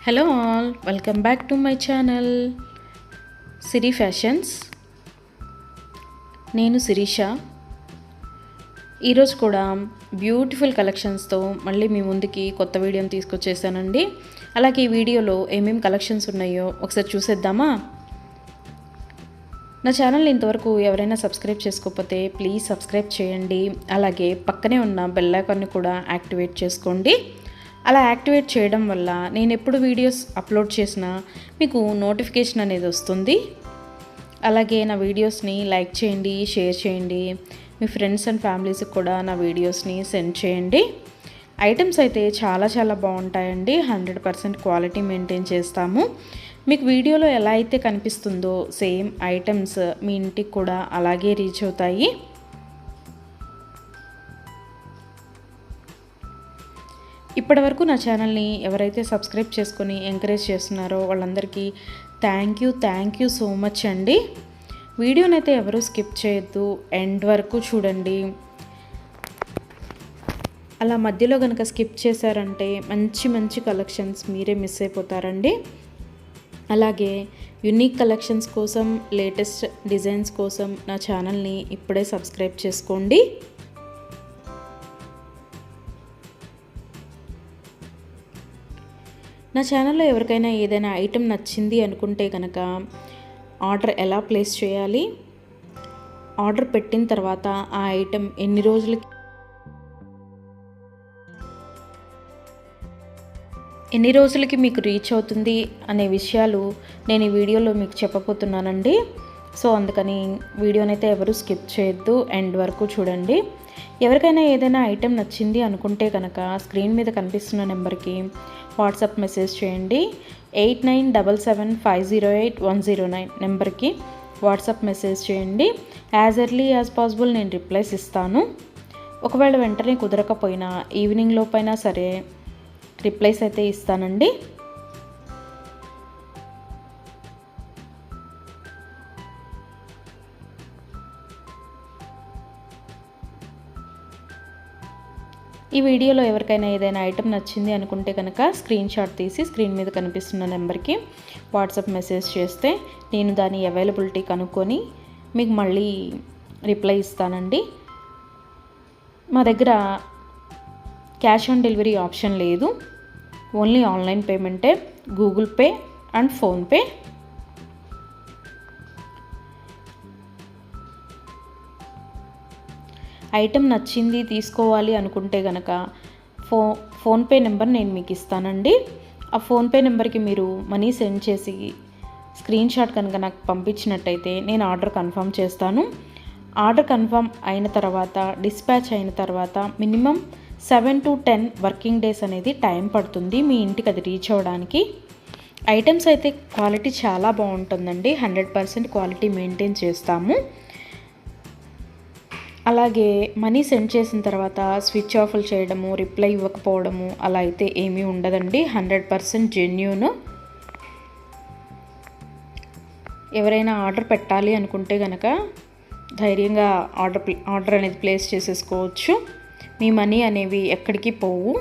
Hello all, welcome back to my channel Siri fashions. నేను శిరీష. ఈరోజు కూడా బ్యూటిఫుల్ కలెక్షన్స్తో మళ్ళీ మీ ముందుకి కొత్త వీడియోని తీసుకొచ్చేసానండి. అలాగే ఈ వీడియోలో ఏమేమి కలెక్షన్స్ ఉన్నాయో ఒకసారి చూసేద్దామా? నా ఛానల్ని ఇంతవరకు ఎవరైనా సబ్స్క్రైబ్ చేసుకోకపోతే ప్లీజ్ సబ్స్క్రైబ్ చేయండి. అలాగే పక్కనే ఉన్న బెల్ ఐకాన్ని కూడా యాక్టివేట్ చేసుకోండి. అలా యాక్టివేట్ చేయడం వల్ల నేను ఎప్పుడు వీడియోస్ అప్లోడ్ చేసినా మీకు నోటిఫికేషన్ అనేది వస్తుంది. అలాగే నా వీడియోస్ని లైక్ చేయండి, షేర్ చేయండి. మీ ఫ్రెండ్స్ అండ్ ఫ్యామిలీస్కి కూడా నా వీడియోస్ని సెండ్ చేయండి. ఐటమ్స్ అయితే చాలా బాగుంటాయండి. 100% క్వాలిటీ మెయింటైన్ చేస్తాము. మీకు వీడియోలో ఎలా అయితే కనిపిస్తుందో సేమ్ ఐటమ్స్ మీ ఇంటికి కూడా అలాగే రీచ్ అవుతాయి. ఇప్పటివరకు నా ఛానల్ని ఎవరైతే సబ్స్క్రైబ్ చేసుకొని ఎంకరేజ్ చేస్తున్నారో వాళ్ళందరికీ థ్యాంక్ యూ సో మచ్ అండి. వీడియోనైతే ఎవరు స్కిప్ చేయొద్దు, ఎండ్ వరకు చూడండి. అలా మధ్యలో కనుక స్కిప్ చేశారంటే మంచి కలెక్షన్స్ మీరే మిస్ అయిపోతారండి. అలాగే యూనిక్ కలెక్షన్స్ కోసం, లేటెస్ట్ డిజైన్స్ కోసం నా ఛానల్ని ఇప్పుడే సబ్స్క్రైబ్ చేసుకోండి. నా ఛానల్లో ఎవరికైనా ఏదైనా ఐటెం నచ్చింది అనుకుంటే కనుక ఆర్డర్ ఎలా ప్లేస్ చేయాలి, ఆర్డర్ పెట్టిన తర్వాత ఆ ఐటెం ఎన్ని రోజులకి మీకు రీచ్ అవుతుంది అనే విషయాలు నేను ఈ వీడియోలో మీకు చెప్పబోతున్నానండి. సో అందుకని వీడియోనైతే ఎవరు స్కిప్ చేయొద్దు, ఎండ్ వరకు చూడండి. ఎవరికైనా ఏదైనా ఐటెం నచ్చింది అనుకుంటే కనుక స్క్రీన్ మీద కనిపిస్తున్న నెంబర్కి వాట్సాప్ మెసేజ్ చేయండి. 8977508109 నెంబర్కి వాట్సాప్ మెసేజ్ చేయండి. యాజ్ ఎర్లీ యాజ్ పాసిబుల్ నేను రిప్లైస్ ఇస్తాను. ఒకవేళ వెంటనే కుదరకపోయినా ఈవినింగ్ లోపైనా సరే రిప్లైస్ అయితే ఇస్తానండి. ఈ వీడియోలో ఎవరికైనా ఏదైనా ఐటెం నచ్చింది అనుకుంటే కనుక స్క్రీన్ షాట్ తీసి స్క్రీన్ మీద కనిపిస్తున్న నెంబర్కి వాట్సాప్ మెసేజ్ చేస్తే నేను దాని అవైలబిలిటీ కనుక్కొని మీకు మళ్ళీ రిప్లై ఇస్తానండి. మా దగ్గర క్యాష్ ఆన్ డెలివరీ ఆప్షన్ లేదు, ఓన్లీ ఆన్లైన్ పేమెంటే, Google Pay and PhonePe. Item నచ్చింది తీసుకోవాలి అనుకుంటే కనుక ఫోన్పే నెంబర్ నేను మీకు ఇస్తానండి. ఆ ఫోన్పే నెంబర్కి మీరు మనీ సెండ్ చేసి స్క్రీన్ షాట్ కనుక నాకు పంపించినట్టయితే నేను ఆర్డర్ కన్ఫర్మ్ చేస్తాను. ఆర్డర్ కన్ఫర్మ్ అయిన తర్వాత, డిస్పాచ్ అయిన తర్వాత మినిమం 7 to 10 వర్కింగ్ డేస్ అనేది టైం పడుతుంది మీ ఇంటికి అది రీచ్ అవ్వడానికి. ఐటమ్స్ అయితే క్వాలిటీ చాలా బాగుంటుందండి. 100% క్వాలిటీ మెయింటైన్ చేస్తాము. అలాగే మనీ సెండ్ చేసిన తర్వాత స్విచ్ ఆఫ్లు చేయడము, రిప్లై ఇవ్వకపోవడము అలా అయితే ఏమీ ఉండదండి. 100% జెన్యూన్. ఎవరైనా ఆర్డర్ పెట్టాలి అనుకుంటే కనుక ధైర్యంగా ఆర్డర్ అనేది ప్లేస్ చేసేసుకోవచ్చు. మీ మనీ అనేవి ఎక్కడికి పోవు.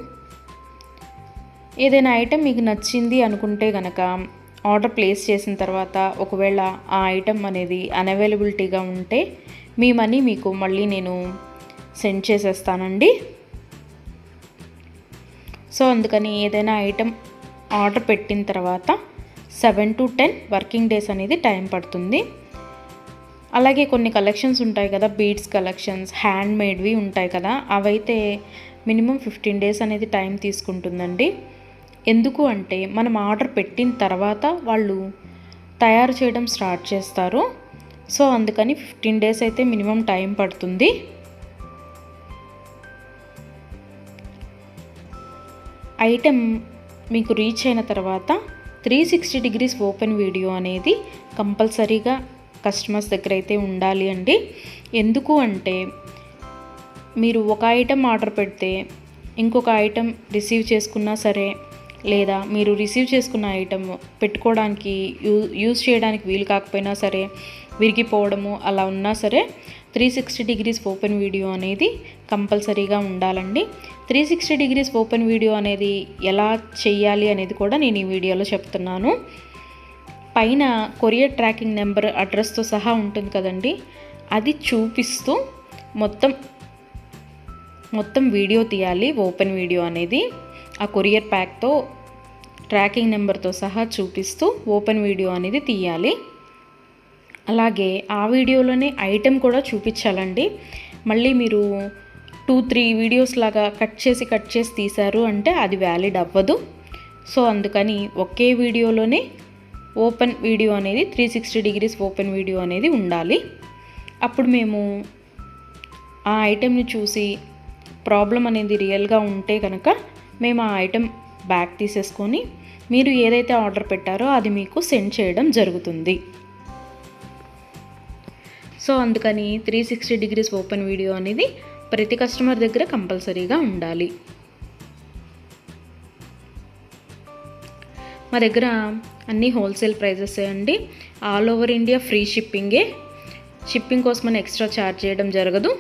ఏదైనా ఐటెం మీకు నచ్చింది అనుకుంటే కనుక ఆర్డర్ ప్లేస్ చేసిన తర్వాత ఒకవేళ ఆ ఐటెం అనేది అన్అవైలబిలిటీగా ఉంటే మీ మనీ మీకు మళ్ళీ నేను సెండ్ చేసేస్తానండి. సో అందుకని ఏదైనా ఐటెం ఆర్డర్ పెట్టిన తర్వాత 7 to 10 వర్కింగ్ డేస్ అనేది టైం పడుతుంది. అలాగే కొన్ని కలెక్షన్స్ ఉంటాయి కదా, బీడ్స్ కలెక్షన్స్, హ్యాండ్ మేడ్వి ఉంటాయి కదా, అవైతే మినిమం 15 డేస్ అనేది టైం తీసుకుంటుందండి. ఎందుకు అంటే మనం ఆర్డర్ పెట్టిన తర్వాత వాళ్ళు తయారు చేయడం స్టార్ట్ చేస్తారు. సో అందుకని 15 డేస్ అయితే మినిమం టైం పడుతుంది. ఐటెం మీకు రీచ్ అయిన తర్వాత 360 degrees ఓపెన్ వీడియో అనేది కంపల్సరీగా కస్టమర్స్ దగ్గర అయితే ఉండాలి అండి. ఎందుకు అంటే మీరు ఒక ఐటెం ఆర్డర్ పెడితే ఇంకొక ఐటెం రిసీవ్ చేసుకున్నా సరే, లేదా మీరు రిసీవ్ చేసుకున్న ఐటెం పెట్టుకోవడానికి యూజ్ చేయడానికి వీలు కాకపోయినా సరే, విరిగిపోవడము అలా ఉన్నా సరే 360 degrees ఓపెన్ వీడియో అనేది కంపల్సరీగా ఉండాలండి. 360 డిగ్రీస్ ఓపెన్ వీడియో అనేది ఎలా చేయాలి అనేది కూడా నేను ఈ వీడియోలో చెప్తున్నాను. పైన కొరియర్ ట్రాకింగ్ నెంబర్ అడ్రస్తో సహా ఉంటుంది కదండి, అది చూపిస్తూ మొత్తం వీడియో తీయాలి. ఓపెన్ వీడియో అనేది ఆ కొరియర్ ప్యాక్తో ట్రాకింగ్ నెంబర్తో సహా చూపిస్తూ ఓపెన్ వీడియో అనేది తీయాలి. అలాగే ఆ వీడియోలోనే ఐటెం కూడా చూపించాలండి. మళ్ళీ మీరు 2-3 వీడియోస్ లాగా కట్ చేసి తీశారు అంటే అది వ్యాలిడ్ అవ్వదు. సో అందుకని ఒకే వీడియోలోనే ఓపెన్ వీడియో అనేది 360 డిగ్రీస్ ఓపెన్ వీడియో అనేది ఉండాలి. అప్పుడు మేము ఆ ఐటెంని చూసి ప్రాబ్లం అనేది రియల్గా ఉంటే కనుక మేము ఆ ఐటెం బ్యాక్ తీసేసుకొని మీరు ఏదైతే ఆర్డర్ పెట్టారో అది మీకు సెండ్ చేయడం జరుగుతుంది. సో అందుకని 360 డిగ్రీస్ ఓపెన్ వీడియో అనేది ప్రతి కస్టమర్ దగ్గర కంపల్సరీగా ఉండాలి. మా దగ్గర అన్నీ హోల్సేల్ ప్రైజెసే అండి. ఆల్ ఓవర్ ఇండియా ఫ్రీ షిప్పింగే. షిప్పింగ్ కోసం ఎక్స్ట్రా ఛార్జ్ చేయడం జరగదు.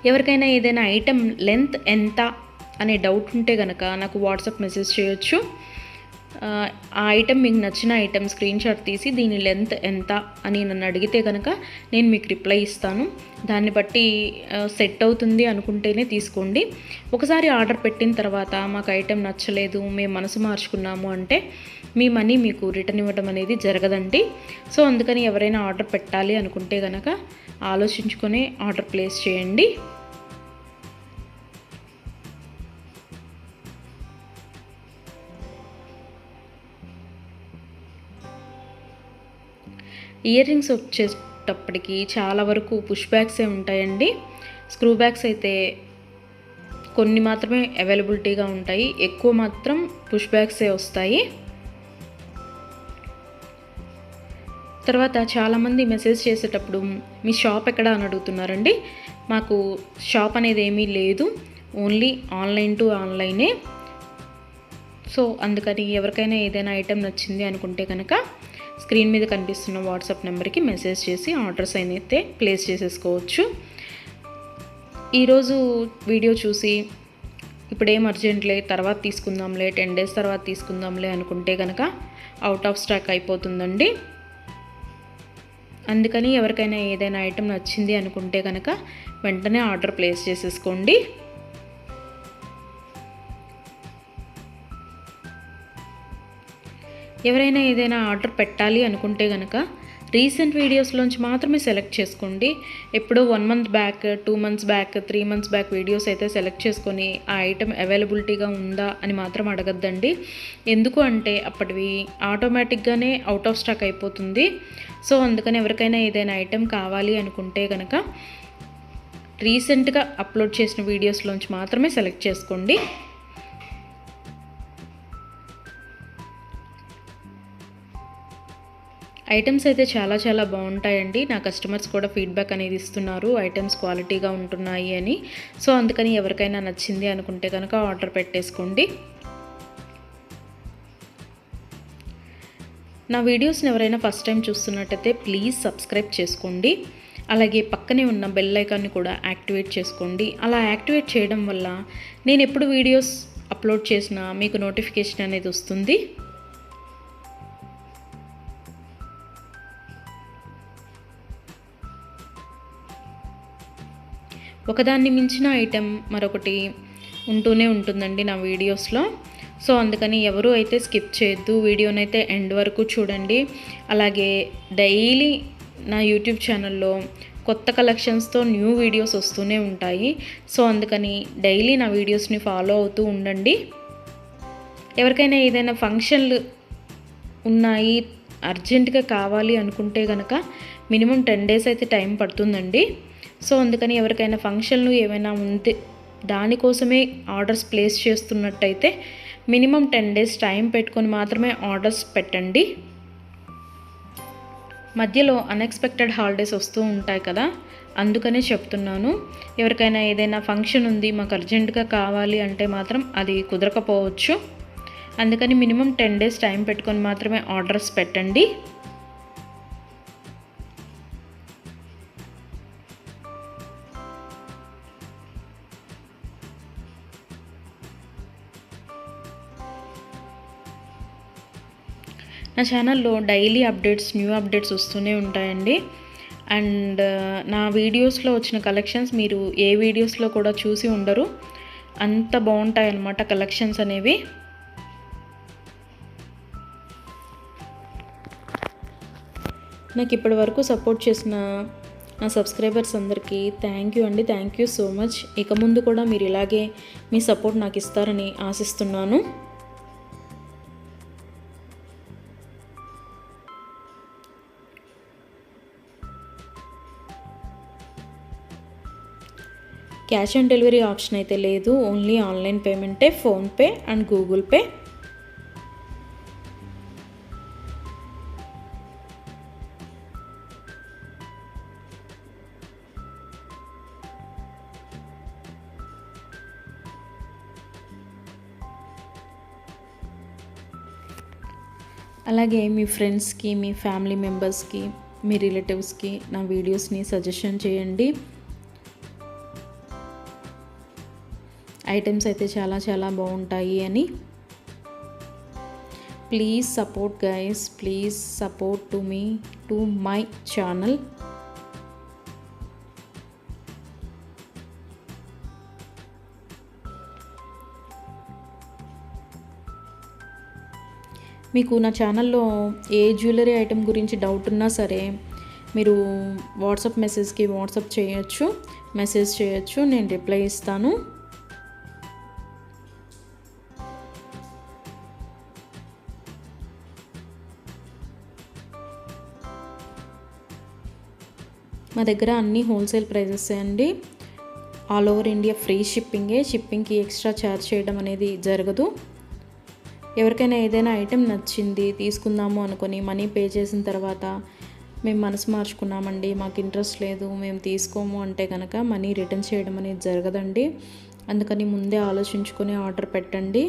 ఎవరికైనా ఏదైనా ఐటెం లెంత్ ఎంత అనే డౌట్ ఉంటే కనుక నాకు వాట్సాప్ మెసేజ్ చేయొచ్చు. ఆ ఐటెం మీకు నచ్చిన ఐటెం స్క్రీన్ షాట్ తీసి దీని లెంత్ ఎంత అని నన్ను అడిగితే కనుక నేను మీకు రిప్లై ఇస్తాను. దాన్ని బట్టి సెట్ అవుతుంది అనుకుంటేనే తీసుకోండి. ఒకసారి ఆర్డర్ పెట్టిన తర్వాత మాకు ఐటెం నచ్చలేదు, మేము మనసు మార్చుకున్నాము అంటే మీ మనీ మీకు రిటర్న్ ఇవ్వడం అనేది జరగదండి. సో అందుకని ఎవరైనా ఆర్డర్ పెట్టాలి అనుకుంటే కనుక ఆలోచించుకొని ఆర్డర్ ప్లేస్ చేయండి. ఇయర్ రింగ్స్ వచ్చేటప్పటికి చాలా వరకు పుష్ బ్యాగ్సే ఉంటాయండి. స్క్రూ బ్యాగ్స్ అయితే కొన్ని మాత్రమే అవైలబిలిటీగా ఉంటాయి, ఎక్కువ మాత్రం పుష్ బ్యాగ్సే వస్తాయి. తర్వాత చాలామంది మెసేజ్ చేసేటప్పుడు మీ షాప్ ఎక్కడ అని అడుగుతున్నారండి. మాకు షాప్ అనేది ఏమీ లేదు, ఓన్లీ ఆన్లైన్ టు ఆన్లైనే. సో అందుకని ఎవరికైనా ఏదైనా ఐటెం నచ్చింది అనుకుంటే కనుక స్క్రీన్ మీద కనిపిస్తున్న వాట్సాప్ నెంబర్కి మెసేజ్ చేసి ఆర్డర్స్ అయితే ప్లేస్ చేసేసుకోవచ్చు. ఈరోజు వీడియో చూసి ఇప్పుడేం అర్జెంట్లే తర్వాత తీసుకుందాంలే, 10 days తర్వాత తీసుకుందాంలే అనుకుంటే కనుక అవుట్ ఆఫ్ స్టాక్ అయిపోతుందండి. అందుకని ఎవరికైనా ఏదైనా ఐటెం నచ్చింది అనుకుంటే కనుక వెంటనే ఆర్డర్ ప్లేస్ చేసేసుకోండి. ఎవరైనా ఏదైనా ఆర్డర్ పెట్టాలి అనుకుంటే కనుక రీసెంట్ వీడియోస్లోంచి మాత్రమే సెలెక్ట్ చేసుకోండి. ఎప్పుడో 1 month back, 2 months back, 3 months back videos అయితే సెలెక్ట్ చేసుకొని ఆ ఐటెం అవైలబిలిటీగా ఉందా అని మాత్రం అడగద్దండి. ఎందుకు అంటే అప్పటివి ఆటోమేటిక్గానే అవుట్ ఆఫ్ స్టాక్ అయిపోతుంది. సో అందుకని ఎవరికైనా ఏదైనా ఐటెం కావాలి అనుకుంటే కనుక రీసెంట్గా అప్లోడ్ చేసిన వీడియోస్లోంచి మాత్రమే సెలెక్ట్ చేసుకోండి. ఐటమ్స్ అయితే చాలా చాలా బాగుంటాయండి. నా కస్టమర్స్ కూడా ఫీడ్బ్యాక్ అనేది ఇస్తున్నారు, ఐటమ్స్ క్వాలిటీగా ఉంటున్నాయి అని. సో అందుకని ఎవరికైనా నచ్చింది అనుకుంటే కనుక ఆర్డర్ పెట్టేసుకోండి. నా వీడియోస్ని ఎవరైనా ఫస్ట్ టైం చూస్తున్నట్టయితే ప్లీజ్ సబ్స్క్రైబ్ చేసుకోండి. అలాగే పక్కనే ఉన్న బెల్ ఐకాన్ని కూడా యాక్టివేట్ చేసుకోండి. అలా యాక్టివేట్ చేయడం వల్ల నేను ఎప్పుడు వీడియోస్ అప్లోడ్ చేసినా మీకు నోటిఫికేషన్ అనేది వస్తుంది. ఒకదాన్ని మించిన ఐటెం మరొకటి ఉంటూనే ఉంటుందండి నా వీడియోస్లో. సో అందుకని ఎవరు అయితే స్కిప్ చేయొద్దు, వీడియోనైతే ఎండ్ వరకు చూడండి. అలాగే డైలీ నా యూట్యూబ్ ఛానల్లో కొత్త కలెక్షన్స్తో న్యూ వీడియోస్ వస్తూనే ఉంటాయి. సో అందుకని డైలీ నా వీడియోస్ని ఫాలో అవుతూ ఉండండి. ఎవరికైనా ఏదైనా ఫంక్షన్లు ఉన్నాయి, అర్జెంటుగా కావాలి అనుకుంటే కనుక మినిమం 10 days అయితే టైం పడుతుందండి. సో అందుకని ఎవరికైనా ఫంక్షన్లు ఏమైనా ఉంటే దానికోసమే ఆర్డర్స్ ప్లేస్ చేస్తున్నట్టయితే మినిమం 10 days టైం పెట్టుకొని మాత్రమే ఆర్డర్స్ పెట్టండి. మధ్యలో అన్ఎక్స్పెక్టెడ్ హాలిడేస్ వస్తూ ఉంటాయి కదా, అందుకనే చెప్తున్నాను. ఎవరికైనా ఏదైనా ఫంక్షన్ ఉంది మాకు అర్జెంటుగా కావాలి అంటే మాత్రం అది కుదరకపోవచ్చు. అందుకని మినిమం 10 days టైం పెట్టుకొని మాత్రమే ఆర్డర్స్ పెట్టండి. నా ఛానల్లో డైలీ అప్డేట్స్, న్యూ అప్డేట్స్ వస్తూనే ఉంటాయండి. అండ్ నా వీడియోస్లో వచ్చిన కలెక్షన్స్ మీరు ఏ వీడియోస్లో కూడా చూసి ఉండరు, అంత బాగుంటాయి అన్నమాట కలెక్షన్స్ అనేవి. నాకు ఇప్పటి వరకు సపోర్ట్ చేసిన నా సబ్స్క్రైబర్స్ అందరికీ థ్యాంక్ యూ అండి. Thank you so much. ఇక ముందు కూడా మీరు ఇలాగే మీ సపోర్ట్ నాకు ఇస్తారని ఆశిస్తున్నాను. క్యాష్ ఆన్ డెలివరీ ఆప్షన్ అయితే లేదు, ఓన్లీ ఆన్లైన్ పేమెంటే, ఫోన్పే అండ్ గూగుల్ పే. అలాగే మీ ఫ్రెండ్స్కి, మీ ఫ్యామిలీ మెంబర్స్కి, మీ రిలేటివ్స్కి నా వీడియోస్ని సజెషన్ చేయండి. ఐటమ్స్ అయితే చాలా చాలా బాగుంటాయి అని. Please support guys, please support to my channel. మీకు నా ఛానల్లో ఏ జ్యువెలరీ ఐటెం గురించి డౌట్ ఉన్నా సరే మీరు వాట్సాప్ మెసేజ్కి మెసేజ్ చేయొచ్చు, నేను రిప్లై ఇస్తాను. మా దగ్గర అన్నీ హోల్సేల్ ప్రైజెస్ అండి. ఆల్ ఓవర్ ఇండియా ఫ్రీ షిప్పింగ్కి ఎక్స్ట్రా ఛార్జ్ చేయడం అనేది జరగదు. ఎవరికైనా ఏదైనా ఐటెం నచ్చింది తీసుకుందాము అనుకొని మనీ పే చేసిన తర్వాత మేము మనసు మార్చుకున్నామండి, మాకు ఇంట్రెస్ట్ లేదు, మేము తీసుకోము అంటే కనుక మనీ రిటర్న్ చేయడం అనేది జరగదండి. అందుకని ముందే ఆలోచించుకొని ఆర్డర్ పెట్టండి.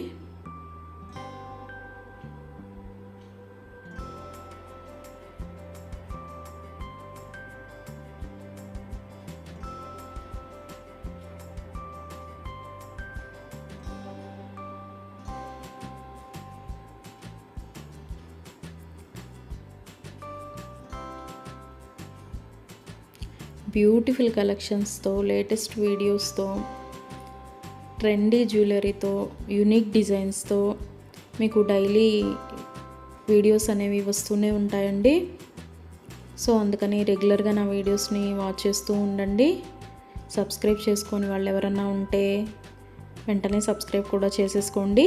బ్యూటిఫుల్ కలెక్షన్స్తో, లేటెస్ట్ వీడియోస్తో, ట్రెండీ జ్యువెలరీతో, యూనిక్ డిజైన్స్తో మీకు డైలీ వీడియోస్ అనేవి వస్తూనే ఉంటాయండి. సో అందుకని రెగ్యులర్గా నా వీడియోస్ని వాచ్ చేస్తూ ఉండండి. సబ్స్క్రైబ్ చేసుకొని వాళ్ళు ఎవరన్నా ఉంటే వెంటనే సబ్స్క్రైబ్ కూడా చేసేసుకోండి.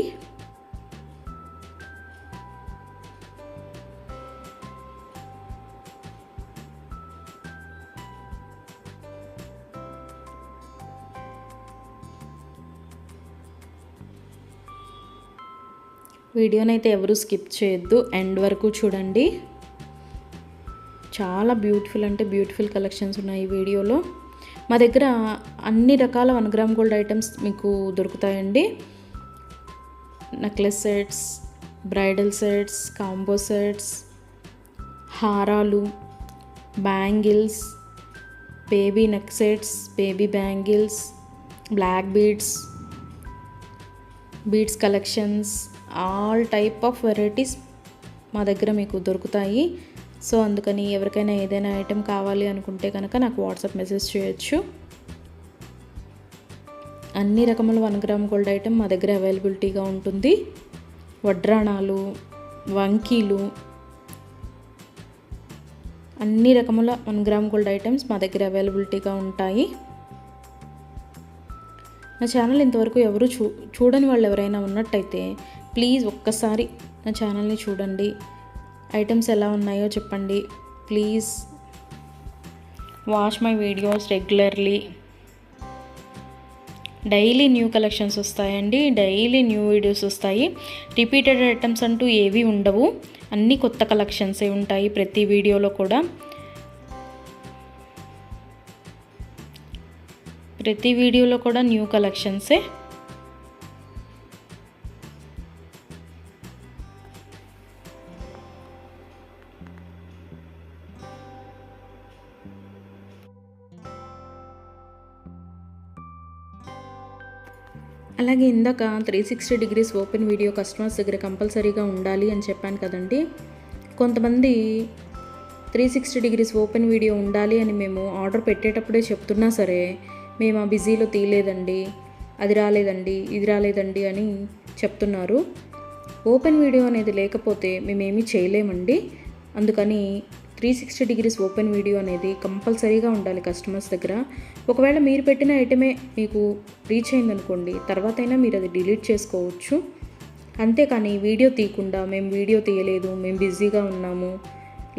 వీడియోనైతే ఎవరు స్కిప్ చేయొద్దు, ఎండ్ వరకు చూడండి. చాలా బ్యూటిఫుల్ కలెక్షన్స్ ఉన్నాయి ఈ వీడియోలో. మా దగ్గర అన్ని రకాల 1 గ్రామ్ గోల్డ్ ఐటమ్స్ మీకు దొరుకుతాయండి. Necklace sets, bridal sets, combo sets, హారాలు, bangles, baby neck sets, baby bangles, black beads collections, all type of varieties మా దగ్గర మీకు దొరుకుతాయి. సో అందుకని ఎవరికైనా ఏదైనా ఐటెం కావాలి అనుకుంటే కనుక నాకు వాట్సాప్ మెసేజ్ చేయొచ్చు. అన్ని రకముల 1 గ్రామ్ గోల్డ్ ఐటెం మా దగ్గర అవైలబిలిటీగా ఉంటుంది. వడ్రాణాలు, వంకీలు, అన్ని రకముల 1 గ్రామ్ గోల్డ్ ఐటమ్స్ మా దగ్గర అవైలబిలిటీగా ఉంటాయి. నా ఛానల్ ఇంతవరకు ఎవరు చూడని వాళ్ళు ఎవరైనా ఉన్నట్టయితే ప్లీజ్ ఒక్కసారి నా ఛానల్ని చూడండి. ఐటమ్స్ ఎలా ఉన్నాయో చెప్పండి. Please watch my videos regularly. Daily new collections వస్తాయండి, డైలీ న్యూ వీడియోస్ వస్తాయి. రిపీటెడ్ ఐటమ్స్ అంటూ ఏవి ఉండవు, అన్నీ కొత్త కలెక్షన్సే ఉంటాయి ప్రతి వీడియోలో కూడా. ప్రతి వీడియోలో కూడా న్యూ కలెక్షన్సే. అలాగే ఇందాక 360 డిగ్రీస్ ఓపెన్ వీడియో కస్టమర్స్ దగ్గర కంపల్సరీగా ఉండాలి అని చెప్పాను కదండి. కొంతమంది 360 డిగ్రీస్ ఓపెన్ వీడియో ఉండాలి అని మేము ఆర్డర్ పెట్టేటప్పుడే చెప్తున్నా సరే, మేము ఆ బిజీలో తీయలేదండి, అది రాలేదండి, ఇది రాలేదండి అని చెప్తున్నారు. ఓపెన్ వీడియో అనేది లేకపోతే మేమేమీ చేయలేమండి. అందుకని 360 డిగ్రీస్ ఓపెన్ వీడియో అనేది కంపల్సరీగా ఉండాలి కస్టమర్స్ దగ్గర. ఒకవేళ మీరు పెట్టిన ఐటమే మీకు రీచ్ అయిందనుకోండి, తర్వాత అయినా మీరు అది డిలీట్ చేసుకోవచ్చు. అంతేకాని వీడియో తీయకుండా మేము వీడియో తీయలేదు, మేము బిజీగా ఉన్నాము,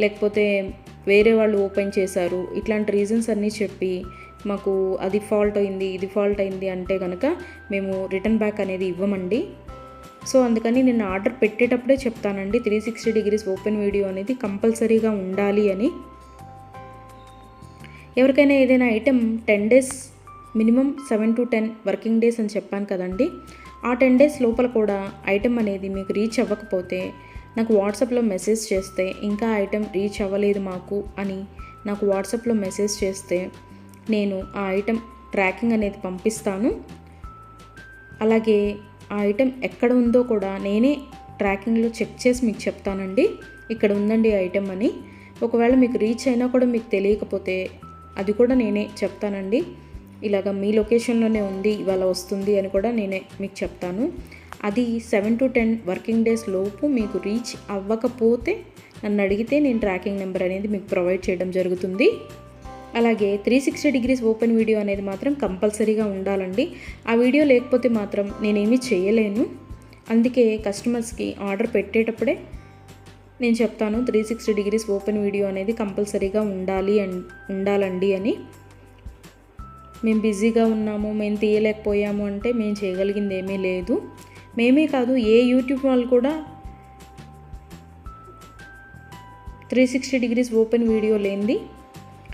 లేకపోతే వేరే వాళ్ళు ఓపెన్ చేశారు, ఇట్లాంటి రీజన్స్ అన్నీ చెప్పి మాకు అది ఫాల్ట్ అయింది, ఇది ఫాల్ట్ అయింది అంటే కనుక మేము రిటర్న్ బ్యాక్ అనేది ఇవ్వమండి. సో అందుకని నేను ఆర్డర్ పెట్టేటప్పుడే చెప్తానండి 360 డిగ్రీస్ ఓపెన్ వీడియో అనేది కంపల్సరీగా ఉండాలి అని. ఎవరికైనా ఏదైనా item 10 days minimum 7 to 10 working days అని చెప్పాను కదండి. ఆ 10 డేస్ లోపల కూడా ఐటెం అనేది మీకు రీచ్ అవ్వకపోతే నాకు వాట్సాప్లో మెసేజ్ చేస్తే, ఇంకా ఐటెం రీచ్ అవ్వలేదు మాకు అని నాకు వాట్సాప్లో మెసేజ్ చేస్తే నేను ఆ ఐటెం ట్రాకింగ్ అనేది పంపిస్తాను. అలాగే ఆ ఐటెం ఎక్కడ ఉందో కూడా నేనే ట్రాకింగ్లో చెక్ చేసి మీకు చెప్తానండి, ఇక్కడ ఉందండి ఐటెం అని. ఒకవేళ మీకు రీచ్ అయినా కూడా మీకు తెలియకపోతే అది కూడా నేనే చెప్తానండి, ఇలాగ మీ లొకేషన్లోనే ఉంది, ఇవాళ వస్తుంది అని కూడా నేనే మీకు చెప్తాను. అది 7 to 10 వర్కింగ్ డేస్ లోపు మీకు రీచ్ అవ్వకపోతే నన్ను అడిగితే నేను ట్రాకింగ్ నెంబర్ అనేది మీకు ప్రొవైడ్ చేయడం జరుగుతుంది. అలాగే 360 డిగ్రీస్ ఓపెన్ వీడియో అనేది మాత్రం కంపల్సరీగా ఉండాలండి. ఆ వీడియో లేకపోతే మాత్రం నేనేమీ చేయలేను. అందుకే కస్టమర్స్కి ఆర్డర్ పెట్టేటప్పుడే నేను చెప్తాను 360 డిగ్రీస్ ఓపెన్ వీడియో అనేది కంపల్సరీగా ఉండాలండి అని. మేము బిజీగా ఉన్నాము, మేము తీయలేకపోయాము అంటే మేము చేయగలిగింది ఏమీ లేదు. మేమే కాదు, ఏ యూట్యూబ్ వాళ్ళు కూడా 360 డిగ్రీస్ ఓపెన్ వీడియో లేనిది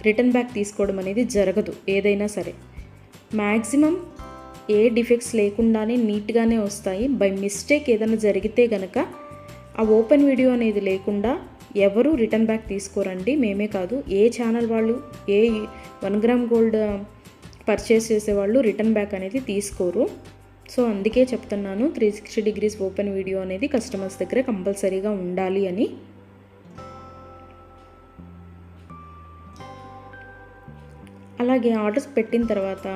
రిటర్న్ బ్యాక్ తీసుకోవడం అనేది జరగదు. ఏదైనా సరే మ్యాక్సిమం ఏ డిఫెక్ట్స్ లేకుండానే నీట్గానే వస్తాయి. బై మిస్టేక్ ఏదైనా జరిగితే గనక ఆ ఓపెన్ వీడియో అనేది లేకుండా ఎవరు రిటర్న్ బ్యాక్ తీసుకోరండి. మేమే కాదు, ఏ ఛానల్ వాళ్ళు, ఏ 1 గ్రామ్ గోల్డ్ పర్చేస్ చేసేవాళ్ళు రిటర్న్ బ్యాక్ అనేది తీసుకోరు. సో అందుకే చెప్తున్నాను 360 డిగ్రీస్ ఓపెన్ వీడియో అనేది కస్టమర్స్ దగ్గర కంపల్సరీగా ఉండాలి అని. అలాగే ఆర్డర్స్ పెట్టిన తర్వాత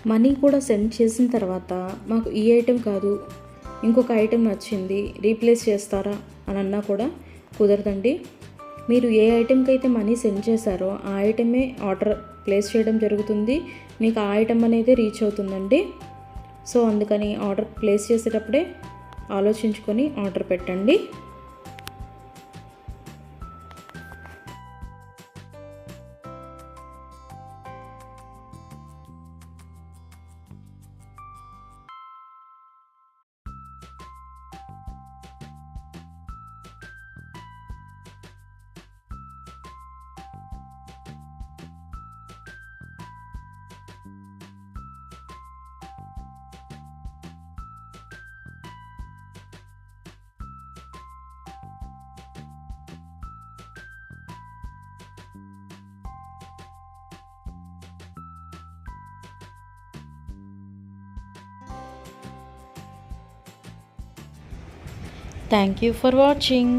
మనీ కూడా సెండ్ చేసిన తర్వాత మాకు ఈ ఐటెం కాదు, ఇంకొక ఐటెం నచ్చింది, రీప్లేస్ చేస్తారా అని అన్నా కూడా కుదరదండి. మీరు ఏ ఐటెంకి అయితే మనీ సెండ్ చేశారో ఆ ఐటమే ఆర్డర్ ప్లేస్ చేయడం జరుగుతుంది. మీకు ఆ ఐటెం అనేది రీచ్ అవుతుందండి. సో అందుకని ఆర్డర్ ప్లేస్ చేసేటప్పుడే ఆలోచించుకొని ఆర్డర్ పెట్టండి. Thank you for watching.